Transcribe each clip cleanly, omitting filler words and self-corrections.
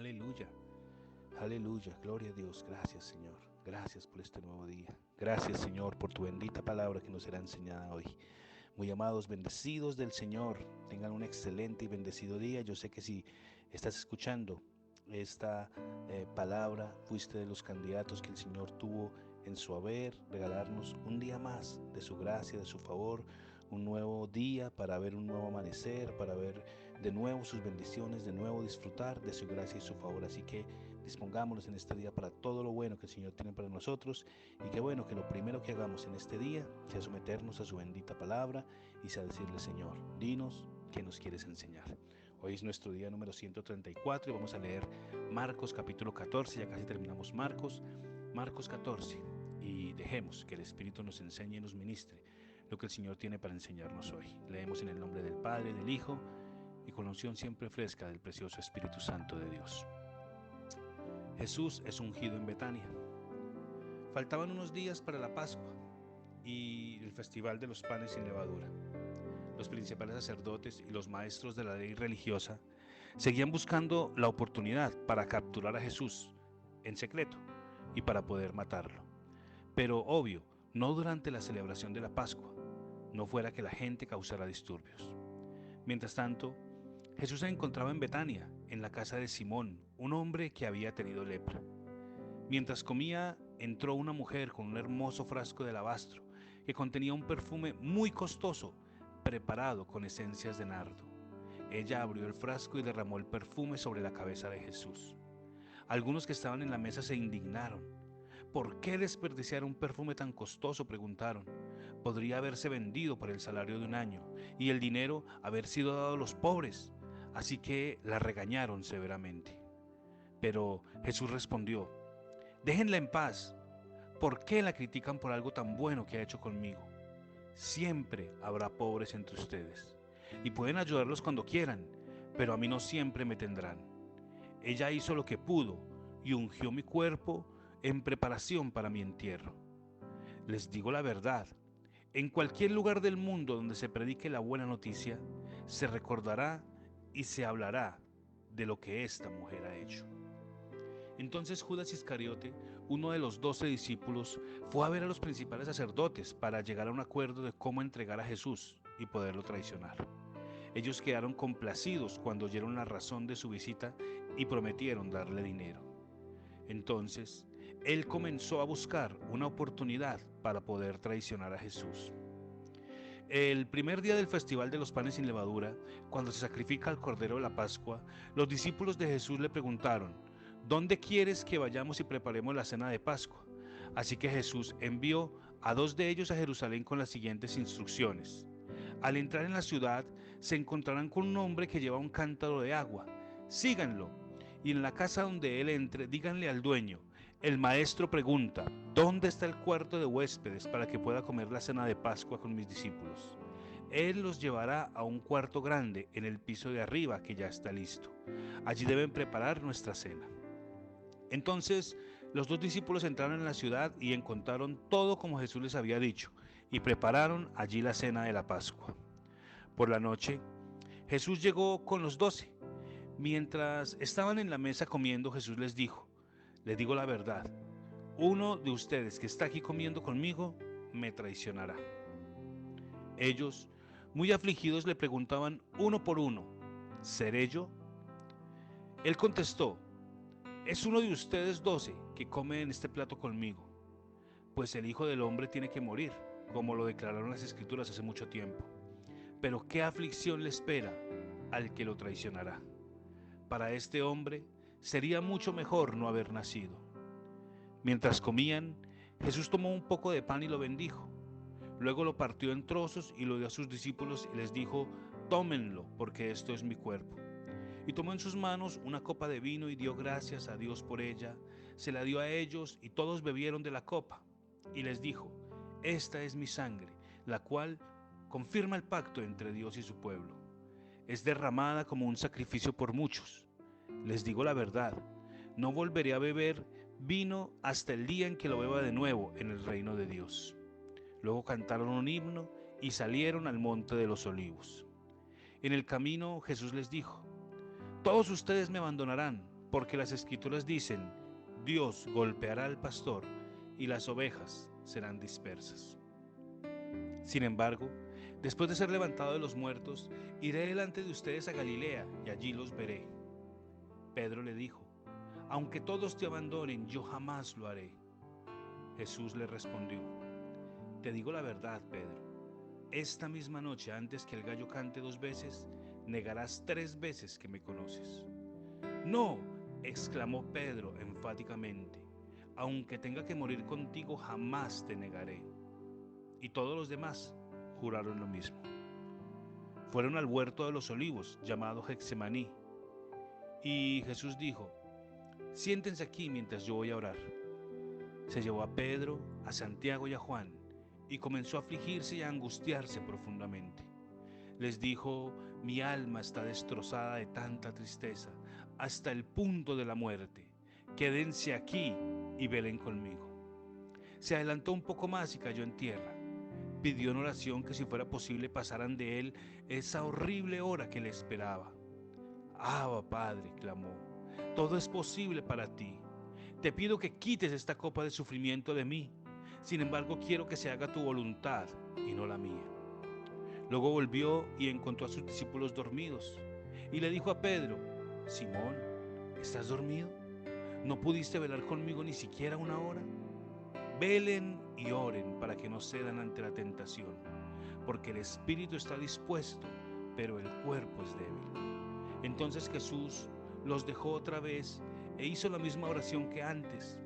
Aleluya, aleluya, gloria a Dios. Gracias, Señor. Gracias por este nuevo día. Gracias, Señor, por tu bendita palabra que nos será enseñada hoy. Muy amados, bendecidos del Señor, tengan un excelente y bendecido día. Yo sé que si estás escuchando esta palabra, fuiste de los candidatos que el Señor tuvo en su haber, regalarnos un día más de su gracia, de su favor, un nuevo día para ver un nuevo amanecer, para ver de nuevo sus bendiciones, de nuevo disfrutar de su gracia y su favor. Así que dispongámonos en este día para todo lo bueno que el Señor tiene para nosotros, y qué bueno que lo primero que hagamos en este día sea someternos a su bendita palabra y sea decirle: Señor, dinos qué nos quieres enseñar. Hoy es nuestro día número 134 y vamos a leer Marcos capítulo 14, ya casi terminamos Marcos 14, y dejemos que el Espíritu nos enseñe y nos ministre lo que el Señor tiene para enseñarnos hoy. Leemos en el nombre del Padre, del Hijo y con la unción siempre fresca del precioso Espíritu Santo de Dios. Jesús es ungido en Betania. Faltaban unos días para la Pascua y el festival de los panes sin levadura. Los principales sacerdotes y los maestros de la ley religiosa seguían buscando la oportunidad para capturar a Jesús en secreto y para poder matarlo. Pero obvio, no durante la celebración de la Pascua, no fuera que la gente causara disturbios. Mientras tanto, Jesús se encontraba en Betania, en la casa de Simón, un hombre que había tenido lepra. Mientras comía, entró una mujer con un hermoso frasco de alabastro que contenía un perfume muy costoso, preparado con esencias de nardo. Ella abrió el frasco y derramó el perfume sobre la cabeza de Jesús. Algunos que estaban en la mesa se indignaron. ¿Por qué desperdiciar un perfume tan costoso?, preguntaron. Podría haberse vendido por el salario de un año y el dinero haber sido dado a los pobres. Así que la regañaron severamente. Pero Jesús respondió: déjenla en paz. ¿Por qué la critican por algo tan bueno que ha hecho conmigo? Siempre habrá pobres entre ustedes y pueden ayudarlos cuando quieran, pero a mí no siempre me tendrán. Ella hizo lo que pudo y ungió mi cuerpo en preparación para mi entierro. Les digo la verdad, en cualquier lugar del mundo donde se predique la buena noticia, se recordará y se hablará de lo que esta mujer ha hecho. Entonces Judas Iscariote, uno de los 12 discípulos, fue a ver a los principales sacerdotes para llegar a un acuerdo de cómo entregar a Jesús y poderlo traicionar. Ellos quedaron complacidos cuando oyeron la razón de su visita y prometieron darle dinero. Entonces, él comenzó a buscar una oportunidad para poder traicionar a Jesús. El primer día del festival de los panes sin levadura, cuando se sacrifica al Cordero de la Pascua, los discípulos de Jesús le preguntaron: ¿dónde quieres que vayamos y preparemos la cena de Pascua? Así que Jesús envió a 2 de ellos a Jerusalén con las siguientes instrucciones. Al entrar en la ciudad, se encontrarán con un hombre que lleva un cántaro de agua. Síganlo, y en la casa donde él entre, díganle al dueño: el maestro pregunta, ¿dónde está el cuarto de huéspedes para que pueda comer la cena de Pascua con mis discípulos? Él los llevará a un cuarto grande en el piso de arriba que ya está listo. Allí deben preparar nuestra cena. Entonces los 2 discípulos entraron en la ciudad y encontraron todo como Jesús les había dicho, y prepararon allí la cena de la Pascua. Por la noche, Jesús llegó con los 12. Mientras estaban en la mesa comiendo, Jesús les dijo: les digo la verdad, uno de ustedes que está aquí comiendo conmigo me traicionará. Ellos, muy afligidos, le preguntaban uno por uno: ¿seré yo? Él contestó: es uno de ustedes 12 que come en este plato conmigo, pues el Hijo del Hombre tiene que morir, como lo declararon las Escrituras hace mucho tiempo. Pero ¿qué aflicción le espera al que lo traicionará? Para este hombre sería mucho mejor no haber nacido. Mientras comían, Jesús tomó un poco de pan y lo bendijo. Luego lo partió en trozos y lo dio a sus discípulos y les dijo: tómenlo, porque esto es mi cuerpo. Y tomó en sus manos una copa de vino y dio gracias a Dios por ella. Se la dio a ellos y todos bebieron de la copa. Y les dijo: esta es mi sangre, la cual confirma el pacto entre Dios y su pueblo. Es derramada como un sacrificio por muchos. Les digo la verdad, no volveré a beber vino hasta el día en que lo beba de nuevo en el reino de Dios. Luego cantaron un himno y salieron al monte de los olivos. En el camino Jesús les dijo: todos ustedes me abandonarán, porque las Escrituras dicen: Dios golpeará al pastor y las ovejas serán dispersas. Sin embargo, después de ser levantado de los muertos, iré delante de ustedes a Galilea y allí los veré. Pedro le dijo: aunque todos te abandonen, yo jamás lo haré. Jesús le respondió: te digo la verdad, Pedro, esta misma noche, antes que el gallo cante 2 veces, negarás 3 veces que me conoces. No, exclamó Pedro enfáticamente, aunque tenga que morir contigo, jamás te negaré. Y todos los demás juraron lo mismo. Fueron al huerto de los olivos, llamado Getsemaní, y Jesús dijo: siéntense aquí mientras yo voy a orar. Se llevó a Pedro, a Santiago y a Juan, y comenzó a afligirse y a angustiarse profundamente. Les dijo: mi alma está destrozada de tanta tristeza, hasta el punto de la muerte. Quédense aquí y velen conmigo. Se adelantó un poco más y cayó en tierra. Pidió en oración que si fuera posible pasaran de él esa horrible hora que le esperaba. Abba, Padre, clamó, todo es posible para ti. Te pido que quites esta copa de sufrimiento de mí. Sin embargo, quiero que se haga tu voluntad y no la mía. Luego volvió y encontró a sus discípulos dormidos. Y le dijo a Pedro: Simón, ¿estás dormido? ¿No pudiste velar conmigo ni siquiera 1 hora? Velen y oren para que no cedan ante la tentación, porque el espíritu está dispuesto, pero el cuerpo es débil. Entonces Jesús los dejó otra vez e hizo la misma oración que antes.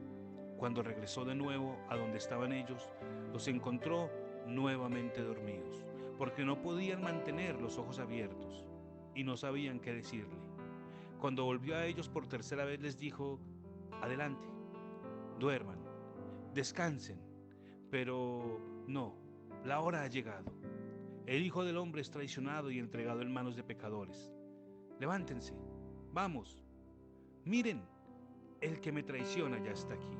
Cuando regresó de nuevo a donde estaban ellos, los encontró nuevamente dormidos, porque no podían mantener los ojos abiertos y no sabían qué decirle. Cuando volvió a ellos por tercera vez les dijo: adelante, duerman, descansen. Pero no, la hora ha llegado. El Hijo del Hombre es traicionado y entregado en manos de pecadores. Levántense, vamos, miren, el que me traiciona ya está aquí.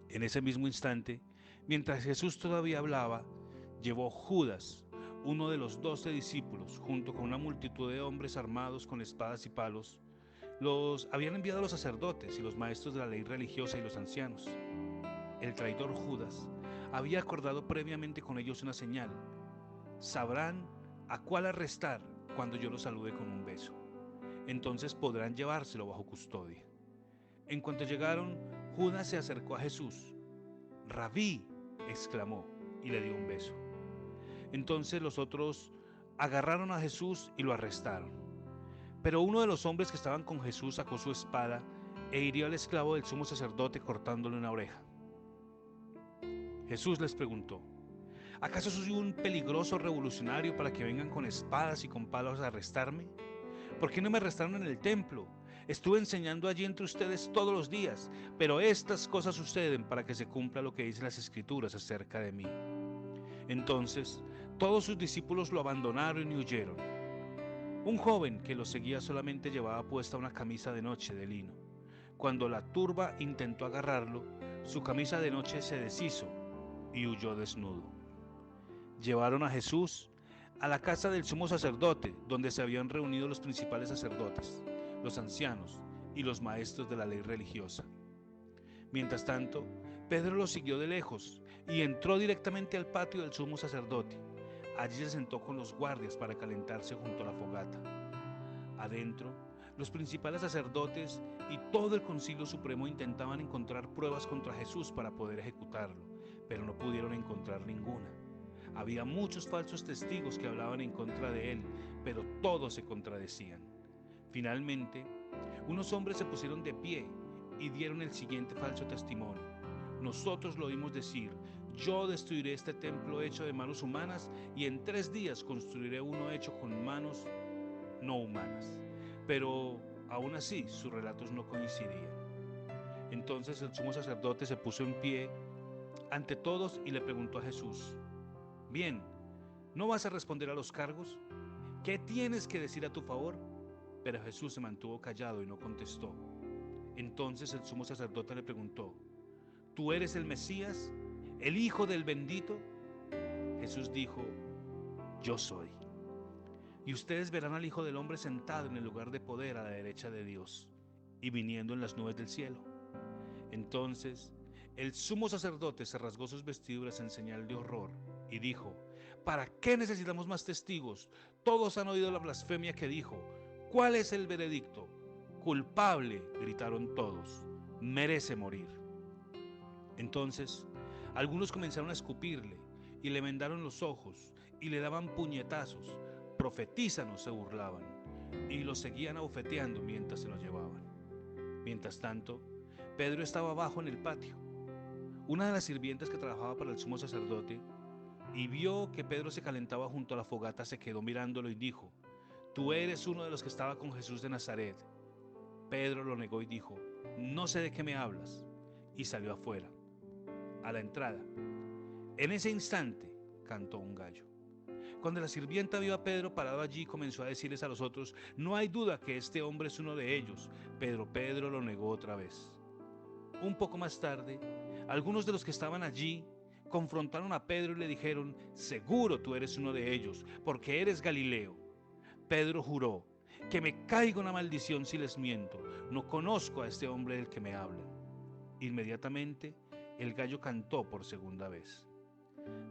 En ese mismo instante, mientras Jesús todavía hablaba, llevó Judas, uno de los 12 discípulos, junto con una multitud de hombres armados con espadas y palos. Los habían enviado los sacerdotes y los maestros de la ley religiosa y los ancianos. El traidor Judas había acordado previamente con ellos una señal: sabrán a cuál arrestar cuando yo los salude con un beso. Entonces podrán llevárselo bajo custodia. En cuanto llegaron, Judas se acercó a Jesús. Rabí, exclamó, y le dio un beso. Entonces los otros agarraron a Jesús y lo arrestaron. Pero uno de los hombres que estaban con Jesús sacó su espada e hirió al esclavo del sumo sacerdote cortándole una oreja. Jesús les preguntó: ¿acaso soy un peligroso revolucionario para que vengan con espadas y con palos a arrestarme? ¿Por qué no me arrestaron en el templo? Estuve enseñando allí entre ustedes todos los días, pero estas cosas suceden para que se cumpla lo que dicen las Escrituras acerca de mí. Entonces, todos sus discípulos lo abandonaron y huyeron. Un joven que los seguía solamente llevaba puesta una camisa de noche de lino. Cuando la turba intentó agarrarlo, su camisa de noche se deshizo y huyó desnudo. Llevaron a Jesús a la casa del sumo sacerdote, donde se habían reunido los principales sacerdotes, los ancianos y los maestros de la ley religiosa. Mientras tanto, Pedro lo siguió de lejos y entró directamente al patio del sumo sacerdote. Allí se sentó con los guardias para calentarse junto a la fogata. Adentro, los principales sacerdotes y todo el Concilio Supremo intentaban encontrar pruebas contra Jesús para poder ejecutarlo, pero no pudieron encontrar ninguna. Había muchos falsos testigos que hablaban en contra de él, pero todos se contradecían. Finalmente, unos hombres se pusieron de pie y dieron el siguiente falso testimonio: nosotros lo oímos decir: yo destruiré este templo hecho de manos humanas y en 3 días construiré uno hecho con manos no humanas. Pero aún así sus relatos no coincidían. Entonces el sumo sacerdote se puso en pie ante todos y le preguntó a Jesús: bien, ¿no vas a responder a los cargos? ¿Qué tienes que decir a tu favor? Pero Jesús se mantuvo callado y no contestó. Entonces el sumo sacerdote le preguntó: ¿tú eres el Mesías, el Hijo del Bendito? Jesús dijo: yo soy. Y ustedes verán al Hijo del Hombre sentado en el lugar de poder a la derecha de Dios. y viniendo en las nubes del cielo. Entonces el sumo sacerdote se rasgó sus vestiduras en señal de horror y dijo: ¿Para qué necesitamos más testigos? Todos han oído la blasfemia que dijo. ¿Cuál es el veredicto? Culpable, gritaron todos. Merece morir. Entonces algunos comenzaron a escupirle y le vendaron los ojos y le daban puñetazos. Profetízanos, se burlaban, y lo seguían abofeteando mientras se lo llevaban. Mientras tanto, Pedro estaba abajo en el patio. Una de las sirvientas que trabajaba para el sumo sacerdote y vio que Pedro se calentaba junto a la fogata, se quedó mirándolo y dijo: Tú eres uno de los que estaba con Jesús de Nazaret. Pedro lo negó y dijo: No sé de qué me hablas. Y salió afuera. A la entrada, en ese instante, cantó un gallo. Cuando la sirvienta vio a Pedro parado allí, comenzó a decirles a los otros: No hay duda que este hombre es uno de ellos. Pero Pedro lo negó otra vez. Un poco más tarde, algunos de los que estaban allí confrontaron a Pedro y le dijeron: Seguro tú eres uno de ellos, porque eres Galileo. Pedro juró: Que me caiga una maldición si les miento. No conozco a este hombre del que me hablan. Inmediatamente, el gallo cantó por segunda vez.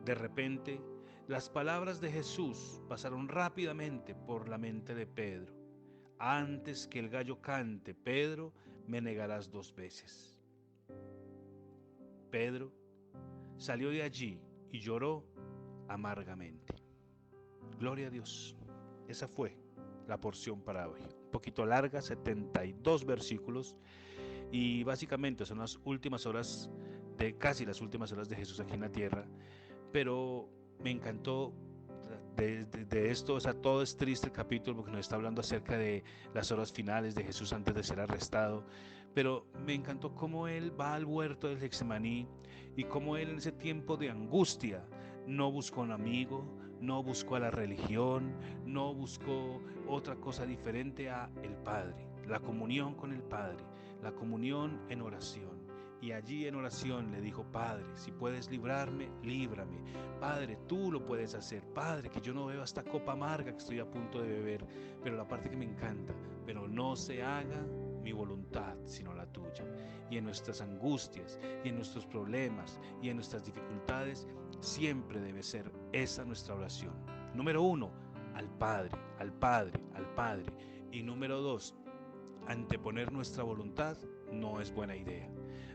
De repente, las palabras de Jesús pasaron rápidamente por la mente de Pedro. Antes que el gallo cante, Pedro, me negarás 2 veces. Pedro salió de allí y lloró amargamente. Gloria a Dios. Esa fue la porción para hoy. Un poquito larga, 72 versículos, y básicamente son las últimas horas casi las últimas horas de Jesús aquí en la tierra. Pero me encantó de esto. O sea, todo es triste el capítulo porque nos está hablando acerca de las horas finales de Jesús antes de ser arrestado, pero me encantó cómo él va al huerto del Getsemaní y cómo él en ese tiempo de angustia no buscó un amigo, no buscó a la religión, no buscó otra cosa diferente a el Padre, la comunión con el Padre, la comunión en oración. Y allí en oración le dijo: Padre, si puedes librarme, líbrame. Padre, tú lo puedes hacer. Padre, que yo no beba esta copa amarga que estoy a punto de beber. Pero la parte que me encanta: pero no se haga mi voluntad, sino la tuya. Y en nuestras angustias, y en nuestros problemas, y en nuestras dificultades, siempre debe ser esa nuestra oración. Número 1, al Padre, al Padre, al Padre. Y número 2, anteponer nuestra voluntad no es buena idea.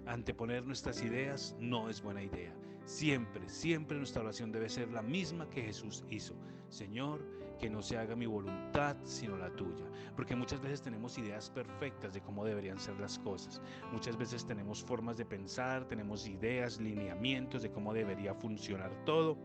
Anteponer nuestras ideas no es buena idea. Siempre, siempre nuestra oración debe ser la misma que Jesús hizo: Señor, que no se haga mi voluntad sino la tuya. Porque muchas veces tenemos ideas perfectas de cómo deberían ser las cosas. Muchas veces tenemos formas de pensar, tenemos ideas, lineamientos de cómo debería funcionar todo.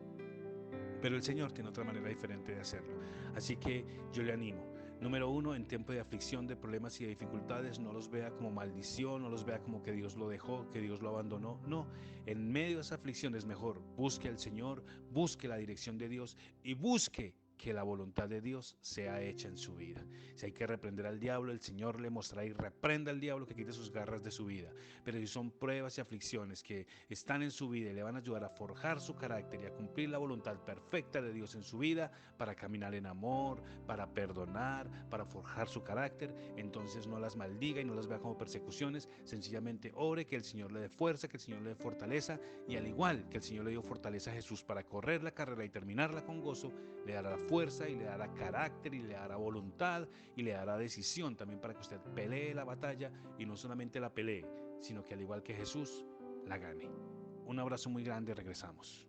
Pero el Señor tiene otra manera diferente de hacerlo. Así que yo le animo. Número 1, en tiempo de aflicción, de problemas y de dificultades, no los vea como maldición, no los vea como que Dios lo dejó, que Dios lo abandonó. No, en medio de esa aflicción es mejor: busque al Señor, busque la dirección de Dios y busque que la voluntad de Dios sea hecha en su vida. Si hay que reprender al diablo, el Señor le mostrará y reprenda al diablo que quite sus garras de su vida. Pero si son pruebas y aflicciones que están en su vida y le van a ayudar a forjar su carácter y a cumplir la voluntad perfecta de Dios en su vida, para caminar en amor, para perdonar, para forjar su carácter, entonces no las maldiga y no las vea como persecuciones. Sencillamente ore que el Señor le dé fuerza, que el Señor le dé fortaleza, y al igual que el Señor le dio fortaleza a Jesús para correr la carrera y terminarla con gozo, le dará fuerza y le dará carácter y le dará voluntad y le dará decisión también para que usted pelee la batalla, y no solamente la pelee, sino que al igual que Jesús, la gane. Un abrazo muy grande, regresamos.